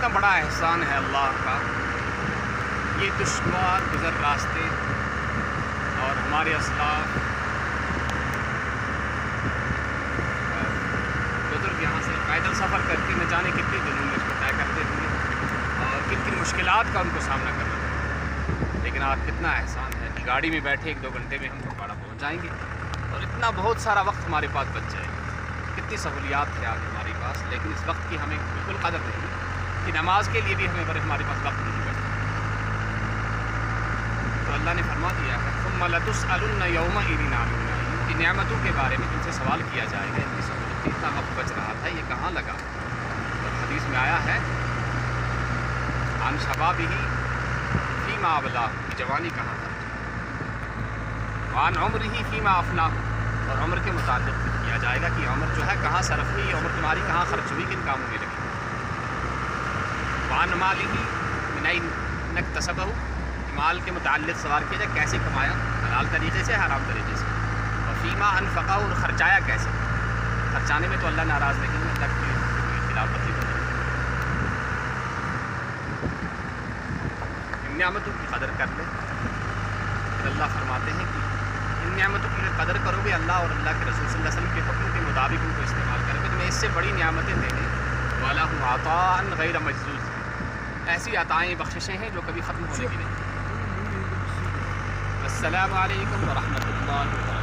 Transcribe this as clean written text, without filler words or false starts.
کتنا بڑا احسان ہے اللہ کا، یہ دشوار گزر راستے اور ہمارے اسلاف بزرگ یہاں سے پیدل سفر کر کے نہ جانے کتنے دنوں میں اس کو طے کرتے ہوئے اور کن کن مشکلات کا ان کو سامنا کرنا پڑتا، لیکن آج کتنا احسان ہے کہ گاڑی میں بیٹھے 1-2 گھنٹے میں ہم پھگواڑہ پہنچ جائیں گے اور اتنا بہت سارا وقت ہمارے پاس بچ جائے گا۔ کتنی سہولیات ہے آج ہمارے پاس، لیکن اس وقت کی ہمیں بالکل قدر نہیں کہ نماز کے لیے بھی ہمارے پاس وقت نہیں بچتا۔ تو اللہ نے فرما دیا ہے ثم لتسألن یومئذ عن النعیم، کہ نعمتوں کے بارے میں تم سے سوال کیا جائے گا، ان کی سہولت کی اتنا وقت بچ رہا تھا، یہ کہاں لگا؟ اور حدیث میں آیا ہے عن شبابہ فیما ابلاہ، کی جوانی کہاں تھا، وعن عمرہ فیما افناہ، اور عمر کے متعلق کیا جائے گا کہ عمر جو ہے کہاں صرف ہوئی، عمر تمہاری کہاں خرچ ہوئی، کن کاموں میں لگی۔ وعن مالہ من این اکتسبہ، مال کے متعلق سوال کیا جائے کیسے کمایا، حلال طریقے سے حرام طریقے سے، اور فیما انفقہ، اور خرچایا کیسے، خرچانے میں تو اللہ ناراض نہیں ہے، اللہ کی خلاف ورزی تو نہیں۔ ان نعمتوں کی قدر کر لے، پھر اللہ فرماتے ہیں کہ ان نعمتوں کی قدر کرو گے اللہ اور اللہ کے رسول صلی اللہ علیہ وسلم کے حکم کے مطابق ان کو استعمال کرو گے تو میں اس سے بڑی نعمتیں دینے والا ہوں، عطاء غیر مجزوز، ایسی عطائیں بخششیں ہیں جو کبھی ختم ہونے کی نہیں۔ السلام علیکم ورحمۃ اللہ وبرکاتہ۔